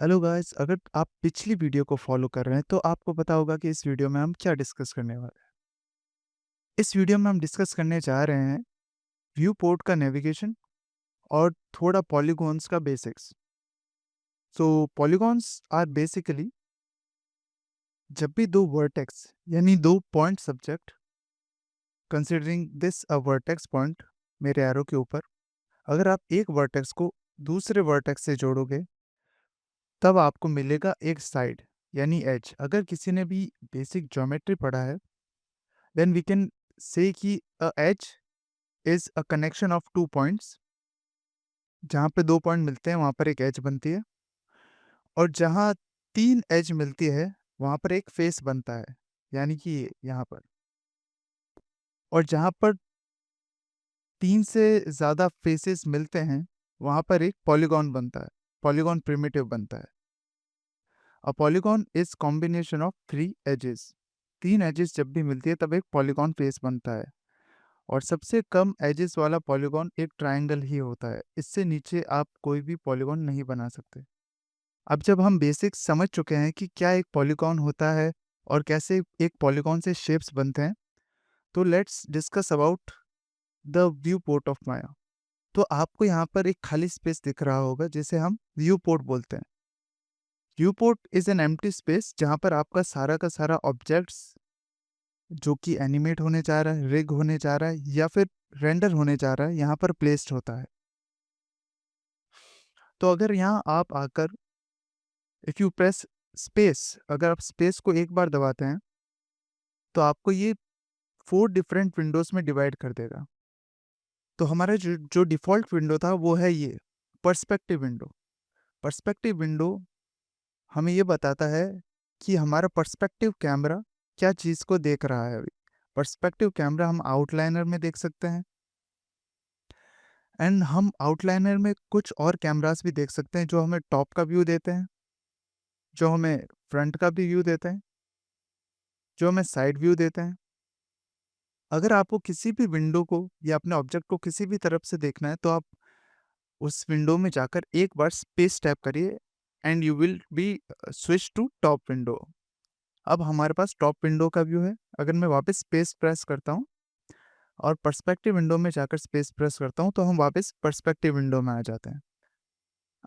Hello guys, अगर आप पिछली वीडियो को फॉलो कर रहे हैं तो आपको पता होगा कि इस वीडियो में हम क्या डिस्कस करने वाले हैं। इस वीडियो में हम डिस्कस करने जा रहे हैं व्यू पोर्ट का नेविगेशन और थोड़ा पॉलीगॉन्स का basics. So polygons are basically जब भी दो वर्टेक्स यानी दो point subject, considering this a vertex point मेरे एरो के ऊपर, अगर आप एक वर्टेक्स को दूसरे वर्टेक्स से जोड़ोगे तब आपको मिलेगा एक साइड यानी एज। अगर किसी ने भी बेसिक ज्योमेट्री पढ़ा है then we can say कि a edge is a connection of two points। जहाँ पे दो पॉइंट मिलते हैं वहाँ पर एक एज बनती है, और जहाँ तीन एज मिलती है वहाँ पर एक फेस बनता है, यानी कि यहाँ पर। और जहाँ पर तीन से ज़्यादा फेसेस मिलते हैं वहाँ पर एक पॉलीगॉन बनता है, पॉलीगॉन प्रिमिटिव बनता है। A polygon is combination of three edges. तीन एजेस जब भी मिलती है तब एक पॉलीगॉन फेस बनता है, और सबसे कम एजेस वाला पॉलीगॉन एक ट्रायंगल ही होता है। इससे नीचे आप कोई भी पॉलीगॉन नहीं बना सकते। अब जब हम बेसिक्स समझ चुके हैं कि क्या एक पॉलीगॉन होता है और कैसे एक पॉलीगॉन से शेप्स बनते हैं, तो let's discuss about the viewport of Maya. तो आपको यहाँ पर एक खाली स्पेस दिख रहा होगा जिसे हम व्यू पोर्ट बोलते हैं। View port is an empty space जहाँ पर आपका सारा का सारा ऑब्जेक्ट्स जो कि एनिमेट होने जा रहा है, रिग होने जा रहा है या फिर रेंडर होने जा रहा है, यहाँ पर प्लेस्ड होता है। तो अगर यहाँ आप आकर इफ़ यू प्रेस स्पेस, अगर आप स्पेस को एक बार दबाते हैं तो आपको ये 4 डिफरेंट विंडोज़ में डिवाइड कर देगा। तो हमारा जो जो डिफ़ॉल्ट विंडो था वो है ये पर्सपेक्टिव विंडो। पर्सपेक्टिव विंडो हमें ये बताता है कि हमारा पर्सपेक्टिव कैमरा क्या चीज़ को देख रहा है अभी। पर्सपेक्टिव कैमरा हम आउटलाइनर में देख सकते हैं, एंड हम आउटलाइनर में कुछ और कैमरास भी देख सकते हैं जो हमें टॉप का व्यू देते हैं, जो हमें फ्रंट का भी व्यू देते हैं, जो हमें साइड व्यू देते हैं। अगर आपको किसी भी विंडो को या अपने ऑब्जेक्ट को किसी भी तरफ से देखना है तो आप उस विंडो में जाकर एक बार स्पेस टैप करिए and you will be switch to top window. अब हमारे पास टॉप विंडो का व्यू है। अगर मैं वापस स्पेस प्रेस करता हूँ और पर्सपेक्टिव विंडो में जाकर स्पेस प्रेस करता हूँ तो हम वापस पर्सपेक्टिव विंडो में आ जाते हैं।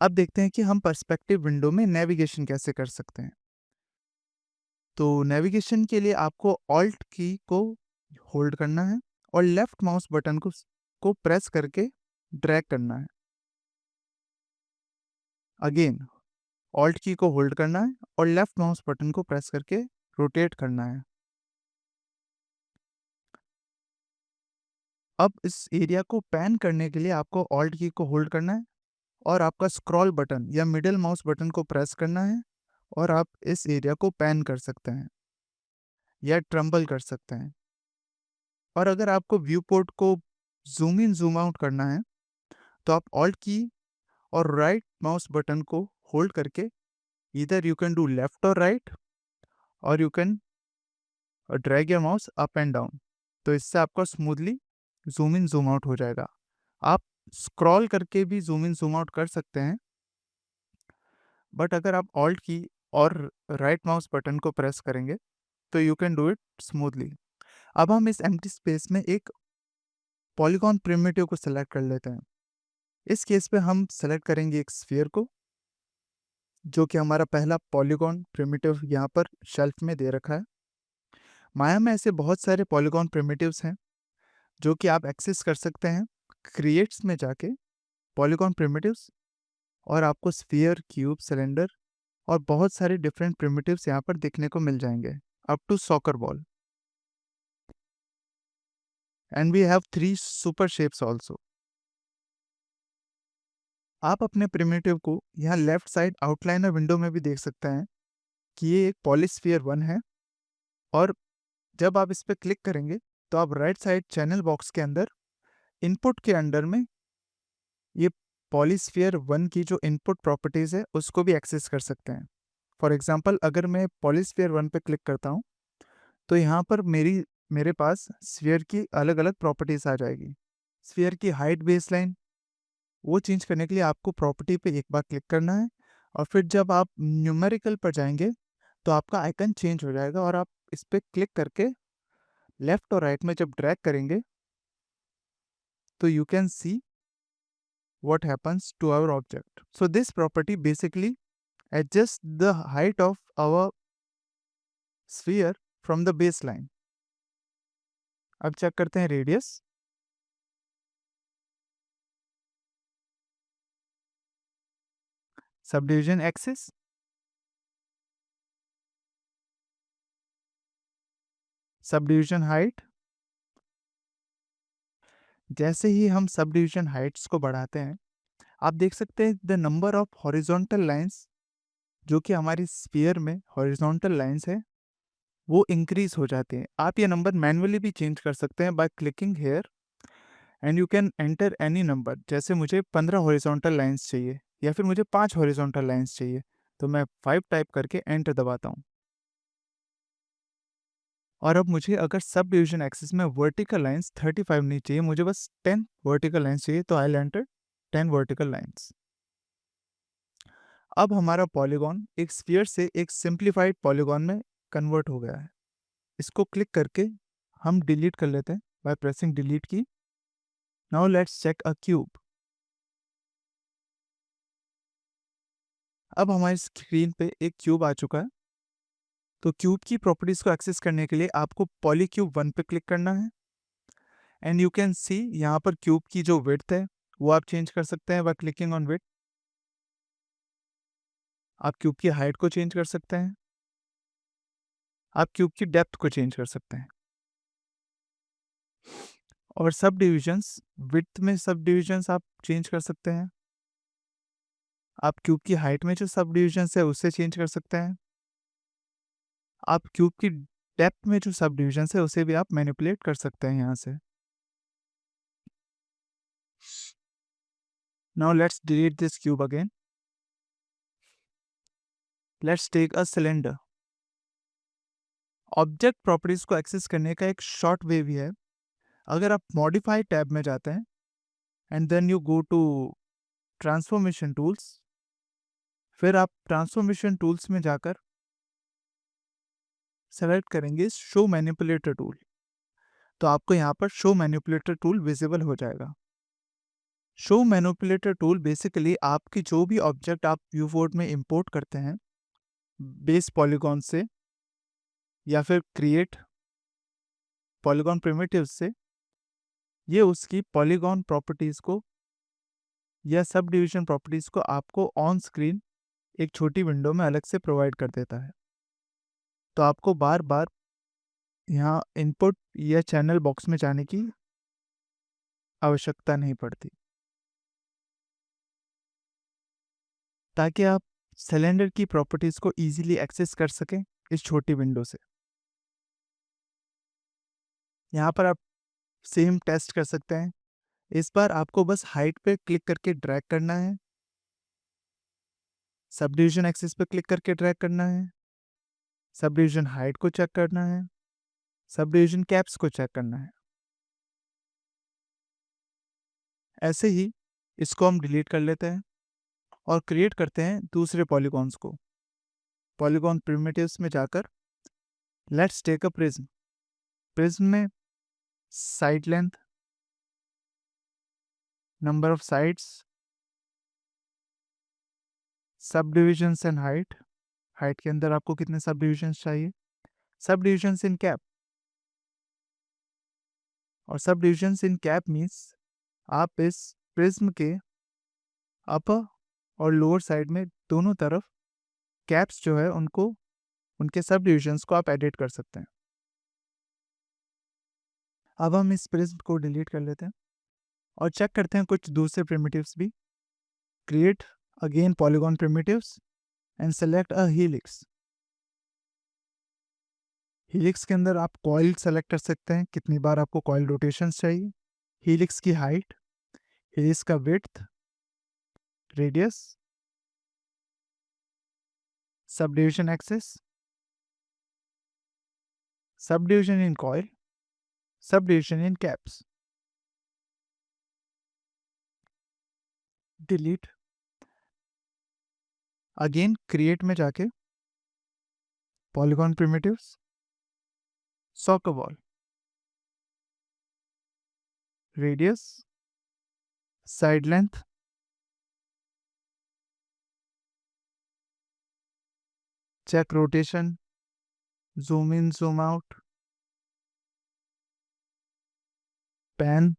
अब देखते हैं कि हम पर्सपेक्टिव विंडो में नेविगेशन कैसे कर सकते हैं। तो नेविगेशन के लिए आपको ऑल्ट की को होल्ड करना है और लेफ्ट माउस बटन को प्रेस करके ड्रैग करना है। अगेन ऑल्ट की को होल्ड करना है और लेफ्ट माउस बटन को प्रेस करके रोटेट करना है। अब इस एरिया को पैन करने के लिए आपको ऑल्ट की को होल्ड करना है और आपका स्क्रॉल बटन या मिडिल माउस बटन को प्रेस करना है, और आप इस एरिया को पैन कर सकते हैं या ट्रम्बल कर सकते हैं। और अगर आपको व्यू पोर्ट को जूम इन जूम आउट करना है तो आप ऑल्ट की और राइट माउस बटन को होल्ड करके either you can do left और राइट, और you can drag your mouse up and down. तो इससे आपका smoothly zoom in zoom out हो जाएगा। आप स्क्रॉल करके भी जूम इन जूम आउट कर सकते हैं, बट अगर आप ऑल्ट की और राइट माउस बटन को प्रेस करेंगे तो you can do it smoothly. अब हम इस एम्प्टी स्पेस में एक पॉलीगॉन प्रिमिटिव को सेलेक्ट कर लेते हैं। इस केस पे हम सेलेक्ट करेंगे एक स्फीयर को, जो कि हमारा पहला पॉलीगॉन प्रिमिटिव यहाँ पर शेल्फ में दे रखा है। माया में ऐसे बहुत सारे पॉलीगॉन प्रिमिटिव्स हैं जो कि आप एक्सेस कर सकते हैं क्रिएट्स में जाके, पॉलीगॉन प्रिमिटिव्स, और आपको स्फीयर, क्यूब, सिलेंडर और बहुत सारे डिफरेंट प्रिमिटिव्स यहाँ पर देखने को मिल जाएंगे up to soccer ball. And we have 3 super shapes also. आप अपने प्रिमिटिव को यहाँ लेफ्ट साइड आउटलाइनर विंडो में भी देख सकते हैं कि ये एक पॉलीस्फीयर 1 है, और जब आप इस पर क्लिक करेंगे तो आप राइट साइड चैनल बॉक्स के अंदर इनपुट के अंडर में ये पॉलीस्फीयर 1 की जो इनपुट प्रॉपर्टीज़ है उसको भी एक्सेस कर सकते हैं। फॉर एग्जांपल अगर मैं पॉलीस्फीयर 1 पे क्लिक करता हूँ तो यहाँ पर मेरे पास स्फीयर की अलग अलग प्रॉपर्टीज़ आ जाएगी। स्फीयर की हाइट बेसलाइन, वो चेंज करने के लिए आपको प्रॉपर्टी पे एक बार क्लिक करना है और फिर जब आप न्यूमेरिकल पर जाएंगे तो आपका आइकन चेंज हो जाएगा और आप इस पर क्लिक करके लेफ्ट और राइट में जब ड्रैग करेंगे तो you can see what happens to our object. So this property basically adjusts the height of our sphere from the baseline. अब चेक करते हैं radius. Sub division axis, sub division height. जैसे ही हम sub division Heights को बढ़ाते हैं आप देख सकते हैं the number of horizontal lines जो कि हमारी स्फीयर में हॉरिजॉन्टल लाइंस है वो इंक्रीज हो जाते हैं। आप ये नंबर मैन्युअली भी चेंज कर सकते हैं by clicking here and you can enter any number. जैसे मुझे 15 हॉरिजॉन्टल लाइंस चाहिए या फिर मुझे 5 हॉरिजॉन्टल लाइंस चाहिए तो मैं 5 टाइप करके एंटर दबाता हूँ। और अब मुझे अगर सब डिवीजन एक्सिस में वर्टिकल लाइंस 35 नहीं चाहिए, मुझे बस 10 वर्टिकल लाइंस चाहिए तो आई एंटर 10 वर्टिकल लाइंस। अब हमारा पॉलीगॉन एक स्फीयर से एक सिंप्लीफाइड पॉलीगॉन में कन्वर्ट हो गया है। इसको क्लिक करके हम डिलीट कर लेते हैं by pressing delete key. Now let's check a cube. अब हमारी स्क्रीन पे एक क्यूब आ चुका है। तो क्यूब की प्रॉपर्टीज को एक्सेस करने के लिए आपको पॉलीक्यूब 1 पे क्लिक करना है एंड यू कैन सी यहाँ पर क्यूब की जो विड्थ है वो आप चेंज कर सकते हैं बाय क्लिकिंग ऑन विड्थ। आप क्यूब की हाइट को चेंज कर सकते हैं, आप क्यूब की डेप्थ को चेंज कर सकते हैं। और सब डिविजन्स, विड्थ में सब डिविजन्स आप चेंज कर सकते हैं। आप क्यूब की हाइट में जो सब डिविजन्स है उससे चेंज कर सकते हैं। आप क्यूब की डेप्थ में जो सब डिविजन्स है उसे भी आप मैनिपुलेट कर सकते हैं यहाँ से। Now let's delete this cube again. Let's take a cylinder. Object properties को एक्सेस करने का एक शॉर्ट वे भी है। अगर आप मॉडिफाई टैब में जाते हैं and then you go to transformation tools, फिर आप ट्रांसफॉर्मेशन टूल्स में जाकर सेलेक्ट करेंगे शो मैनिपुलेटर टूल, तो आपको यहाँ पर शो मैनिपुलेटर टूल विजिबल हो जाएगा। शो मैनिपुलेटर टूल बेसिकली आपकी जो भी ऑब्जेक्ट आप व्यू पोर्ट में इंपोर्ट करते हैं बेस पॉलीगॉन से या फिर क्रिएट पॉलीगॉन प्रिमिटिव से, ये उसकी पॉलीगॉन प्रॉपर्टीज को या सब डिवीजन प्रॉपर्टीज को आपको ऑन स्क्रीन एक छोटी विंडो में अलग से प्रोवाइड कर देता है। तो आपको बार बार यहाँ इनपुट या चैनल बॉक्स में जाने की आवश्यकता नहीं पड़ती, ताकि आप सिलेंडर की प्रॉपर्टीज को इजीली एक्सेस कर सकें इस छोटी विंडो से। यहाँ पर आप सेम टेस्ट कर सकते हैं। इस बार आपको बस हाइट पे क्लिक करके ड्रैग करना है, सब डिवीजन एक्सिस पे क्लिक करके ड्रैग करना है, सब डिवीजन हाइट को चेक करना है, सब डिवीजन कैप्स को चेक करना है। ऐसे ही इसको हम डिलीट कर लेते हैं और क्रिएट करते हैं दूसरे पॉलीगॉन्स को। पॉलीगॉन प्रिमिटिव्स में जाकर let's take a prism. Prism में side length, number of sides, subdivisions and height. Height के अंदर आपको कितने सब डिविजन्स चाहिए, सब डिविजन्स इन कैप। और सब डिविजन्स इन कैप मीन्स आप इस प्रिज्म के अपर और लोअर साइड में दोनों तरफ कैप्स जो है उनको, उनके सब डिविजन्स को आप एडिट कर सकते हैं। अब हम इस प्रिज्म को डिलीट कर लेते हैं और चेक करते हैं कुछ दूसरे प्रिमिटिव्स भी। Create again polygon primitives and select a helix. Helix के अंदर आप कॉइल सेलेक्ट कर सकते हैं, कितनी बार आपको कॉइल रोटेशंस चाहिए, हीलिक्स की हाइट, हीलिक्स का width, radius, subdivision axis, subdivision in coil, subdivision in caps. Delete. Again create में जाके polygon primitives, soccer ball, radius, side length, check rotation, zoom in zoom out, pan,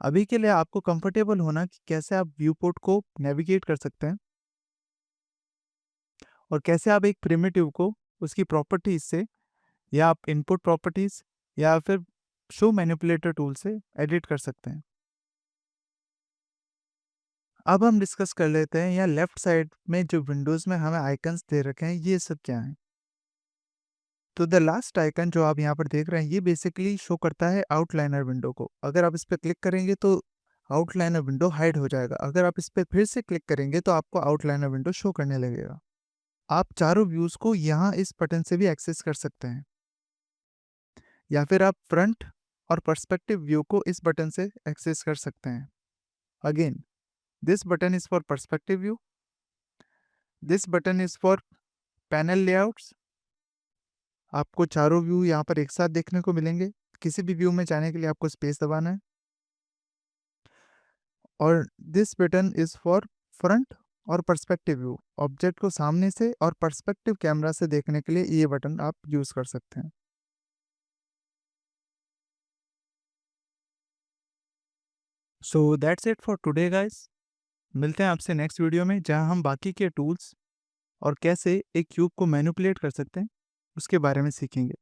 अभी के लिए आपको comfortable होना कि कैसे आप व्यू पोर्ट को नेविगेट कर सकते हैं और कैसे आप एक प्रिमिटिव को उसकी प्रॉपर्टीज से या आप इनपुट प्रॉपर्टीज या फिर शो मैनिपुलेटर टूल से एडिट कर सकते हैं। अब हम डिस्कस कर लेते हैं यहाँ लेफ्ट साइड में जो विंडोज में हमें आइकन्स दे रखे हैं ये सब क्या है। तो द लास्ट आइकन जो आप यहाँ पर देख रहे हैं ये बेसिकली शो करता है आउटलाइनर विंडो को। अगर आप इस पर क्लिक करेंगे तो आउटलाइनर विंडो हाइड हो जाएगा। अगर आप इस पर फिर से क्लिक करेंगे तो आपको आउटलाइनर विंडो शो करने लगेगा। आप चारों व्यूज को यहाँ इस बटन से भी एक्सेस कर सकते हैं या फिर आप फ्रंट और पर्सपेक्टिव व्यू को इस बटन से एक्सेस कर सकते हैं। Again this button is for perspective view, this button is for panel layouts. आपको चारों व्यू यहाँ पर एक साथ देखने को मिलेंगे। किसी भी व्यू में जाने के लिए आपको स्पेस दबाना है। और this button is for front और पर्सपेक्टिव व्यू, ऑब्जेक्ट को सामने से और पर्सपेक्टिव कैमरा से देखने के लिए ये बटन आप यूज कर सकते हैं। So that's it for today guys. मिलते हैं आपसे नेक्स्ट वीडियो में जहां हम बाकी के टूल्स और कैसे एक क्यूब को मैनिपुलेट कर सकते हैं उसके बारे में सीखेंगे।